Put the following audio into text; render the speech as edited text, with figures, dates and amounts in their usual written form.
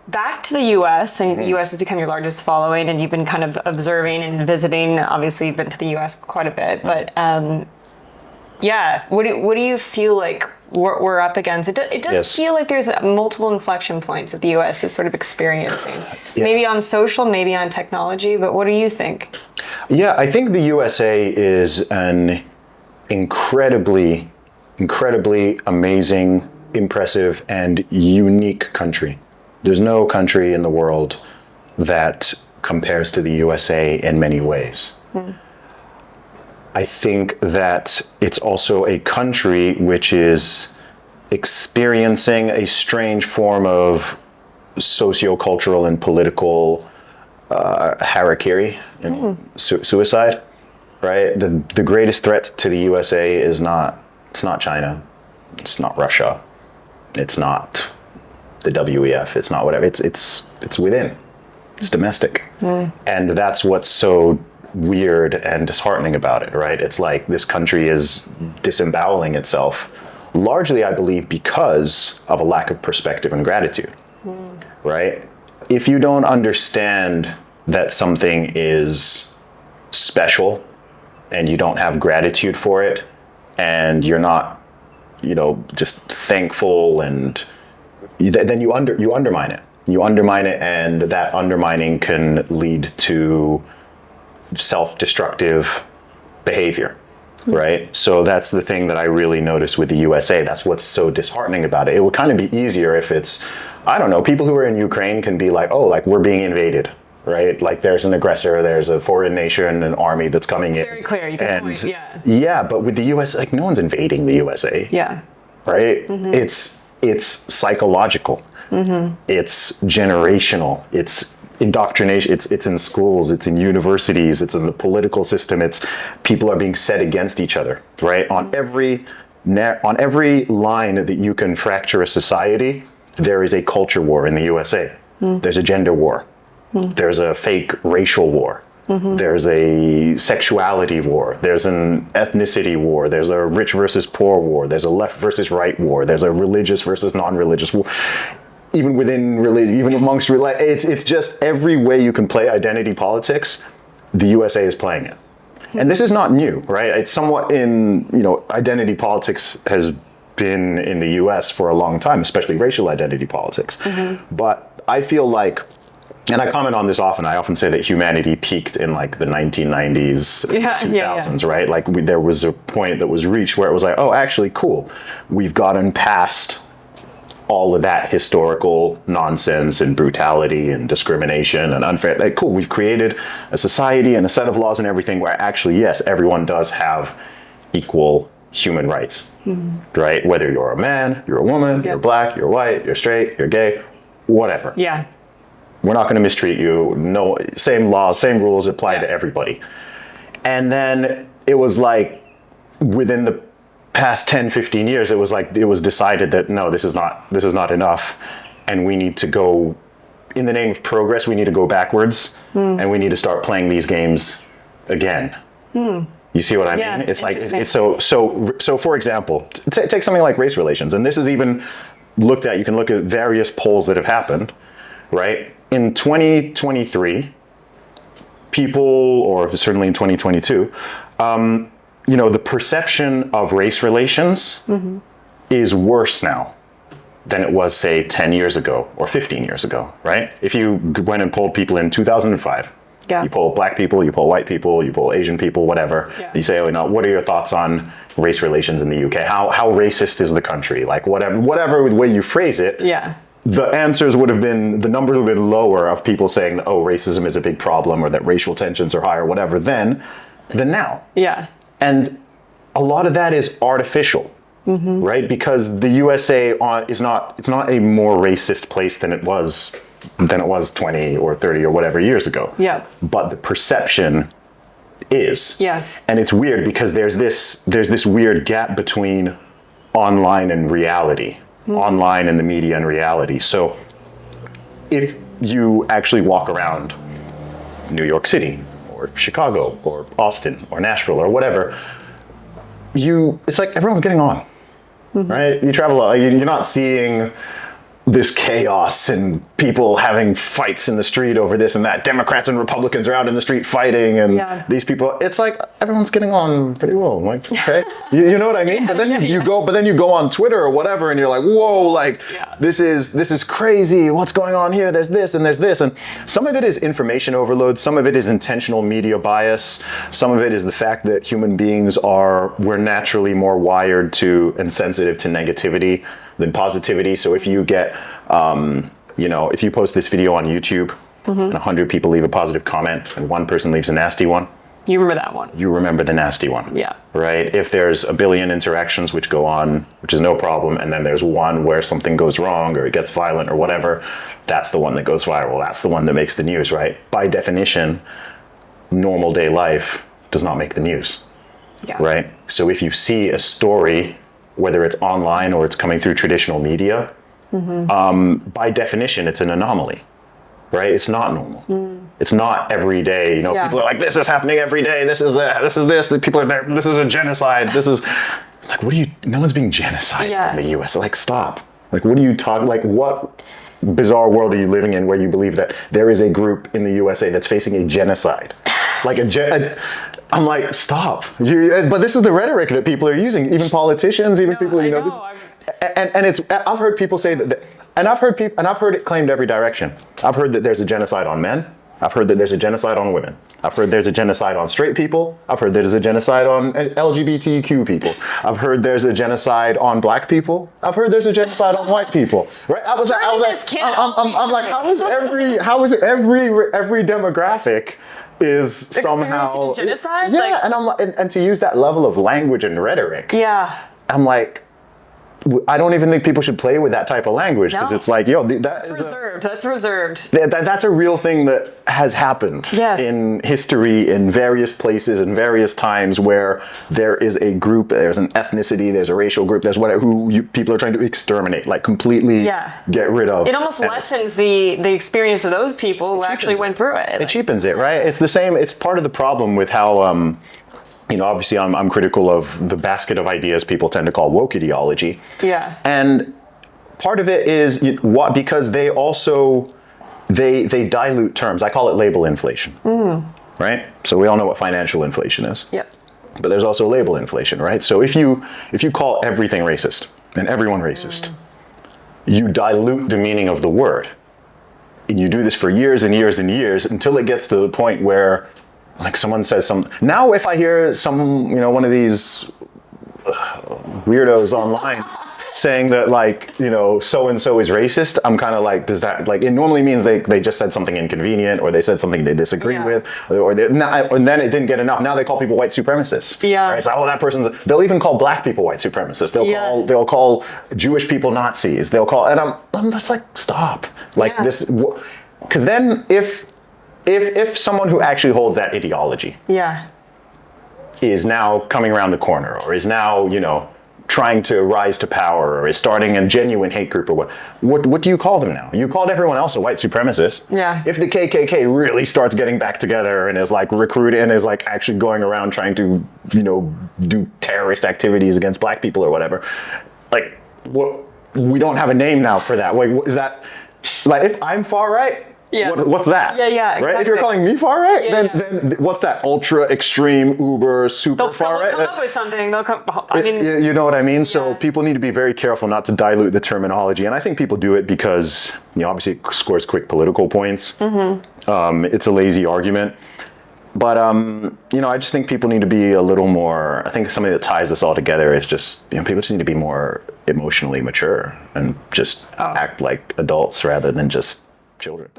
back to the U.S. and U.S. has become your largest following, and you've been kind of observing and visiting. Obviously, you've been to the U.S. quite a bit, but yeah, what do you feel like we're up against? It does Yes. feel like there's multiple inflection points that the U.S. is sort of experiencing. Maybe on social, maybe on technology, but what do you think? Yeah, I think the USA is an incredibly amazing, impressive, and unique country. There's no country in the world that compares to the USA in many ways. I think that it's also a country which is experiencing a strange form of socio-cultural and political harakiri and suicide, right? The greatest threat to the USA is it's not China, it's not Russia, it's not the WEF, it's not whatever, it's within, it's domestic. And that's what's so weird and disheartening about it, right? It's like this country is disemboweling itself, largely, I believe, because of a lack of perspective and gratitude, right? If you don't understand that something is special and you don't have gratitude for it, and you're not, just thankful, and then you undermine it. You undermine it, and that undermining can lead to self-destructive behavior, right? So that's the thing that I really notice with the USA. That's what's so disheartening about it. It would kind of be easier if it's, I don't know, people who are in Ukraine can be like, oh, like we're being invaded, right? Like there's an aggressor, there's a foreign nation, an army that's coming in. Very clear, you can point, yeah. Yeah, but with the US, like no one's invading the USA. Yeah. Right? It's psychological. It's generational. It's indoctrination. It's in schools, it's in universities, it's in the political system. It's people are being set against each other, right? On every line that you can fracture a society, there is a culture war in the USA. There's a gender war. There's a fake racial war. There's a sexuality war. There's an ethnicity war. There's a rich versus poor war. There's a left versus right war. There's a religious versus non-religious war. Even within religion, even amongst it's just every way you can play identity politics, the USA is playing it. And this is not new, right? It's somewhat identity politics has been in the US for a long time, especially racial identity politics. But I feel like, and I comment on this often, I often say that humanity peaked in like the 1990s, 2000s, right? Like there was a point that was reached where it was like, oh, actually, cool. We've gotten past all of that historical nonsense and brutality and discrimination and unfair, like cool, we've created a society and a set of laws and everything where actually, yes, everyone does have equal human rights, right? Whether you're a man, you're a woman, you're black, you're white, you're straight, you're gay, whatever. Yeah. We're not gonna mistreat you. No, same laws, same rules apply to everybody. And then it was like, within the past 10, 15 years, it was decided that no, this is not enough, and we need to go, in the name of progress, we need to go backwards, and we need to start playing these games again. You see what I mean? It's like, it's so for example, take something like race relations, and this is even looked at, you can look at various polls that have happened, right? In 2023, people, or certainly in 2022, the perception of race relations is worse now than it was, say, 10 years ago or 15 years ago, right? If you went and polled people in 2005, you poll black people, you poll white people, you poll Asian people, whatever. You say, what are your thoughts on race relations in the UK? How racist is the country? Like whatever way you phrase it, the answers would have been, the numbers would have been lower of people saying, oh, racism is a big problem, or that racial tensions are high, or whatever, than now. Yeah. And a lot of that is artificial, right? Because the USA it's not a more racist place than it was 20 or 30 or whatever years ago. Yeah. But the perception is. Yes. And it's weird because there's this weird gap between online and reality, online and the media and reality. So if you actually walk around New York City or Chicago or Austin or Nashville or whatever, it's like everyone's getting on, right? You travel, you're not seeing this chaos and people having fights in the street over this and that. Democrats and Republicans are out in the street fighting, and these people. It's like everyone's getting on pretty well. Like, okay, you know what I mean? But then you go on Twitter or whatever, and you're like, whoa, like this is crazy. What's going on here? There's this and there's this, and some of it is information overload. Some of it is intentional media bias. Some of it is the fact that human beings we're naturally more wired to and sensitive to negativity than positivity. So if you get, if you post this video on YouTube and 100 people leave a positive comment and one person leaves a nasty one, you remember that one. You remember the nasty one. Yeah. Right? If there's a billion interactions which go on, which is no problem, and then there's one where something goes wrong or it gets violent or whatever, that's the one that goes viral. That's the one that makes the news, right? By definition, normal day life does not make the news. Yeah. Right? So if you see a story, whether it's online or it's coming through traditional media, by definition, it's an anomaly, right? It's not normal. It's not every day. People are like, this is happening every day. This is this. The people are there. This is a genocide. This is like, no one's being genocided in the U.S. Like, stop. Like, what are you talking? Like, what bizarre world are you living in where you believe that there is a group in the USA that's facing a genocide? Like I'm like, stop. But this is the rhetoric that people are using, even politicians, even people, this. And I've heard people say that, and I've heard it claimed every direction. I've heard that there's a genocide on men. I've heard that there's a genocide on women. I've heard there's a genocide on straight people. I've heard there's a genocide on LGBTQ people. I've heard there's a genocide on black people. I've heard there's a genocide on white people. Right? I'm like, how is every demographic is somehow genocide? Yeah, and I'm like, and to use that level of language and rhetoric. Yeah. I'm like, I don't even think people should play with that type of language, because it's like, that's reserved. That's reserved. That's a real thing that has happened in history, in various places, in various times, where there is a group, there's an ethnicity, there's a racial group, there's whatever, people are trying to exterminate, like completely get rid of. It almost lessens the experience of those people who actually went through it. It cheapens it, right? It's the same. It's part of the problem with how. Obviously I'm critical of the basket of ideas people tend to call woke ideology. Yeah. And part of it is because they also, they dilute terms. I call it label inflation, right? So we all know what financial inflation is. Yep. But there's also label inflation, right? So if you call everything racist and everyone racist, you dilute the meaning of the word. And you do this for years and years and years until it gets to the point where, like, someone says something. Now, if I hear one of these weirdos online saying that, like, so-and-so is racist, I'm kind of like, does that, like, it normally means they just said something inconvenient, or they said something they disagree with, and then it didn't get enough. Now they call people white supremacists. Yeah. Right? So, that person's, they'll even call black people white supremacists. They'll call Jewish people Nazis. They'll call, and I'm just like, stop. Like this, because then if someone who actually holds that ideology is now coming around the corner, or is now, trying to rise to power, or is starting a genuine hate group, or what do you call them now? You called everyone else a white supremacist. Yeah. If the KKK really starts getting back together and is like recruiting and is like actually going around trying to, do terrorist activities against black people or whatever, like, we don't have a name now for that. Wait, is that, like, if I'm far right? Yeah. What's that? Yeah, exactly. Right? If you're calling me far right, then what's that? Ultra, extreme, uber, super far right? They'll come up with something. They'll come. You know what I mean? So people need to be very careful not to dilute the terminology, and I think people do it because obviously it scores quick political points. It's a lazy argument, but I just think people need to be a little more. I think something that ties this all together is just people just need to be more emotionally mature and just act like adults rather than just children.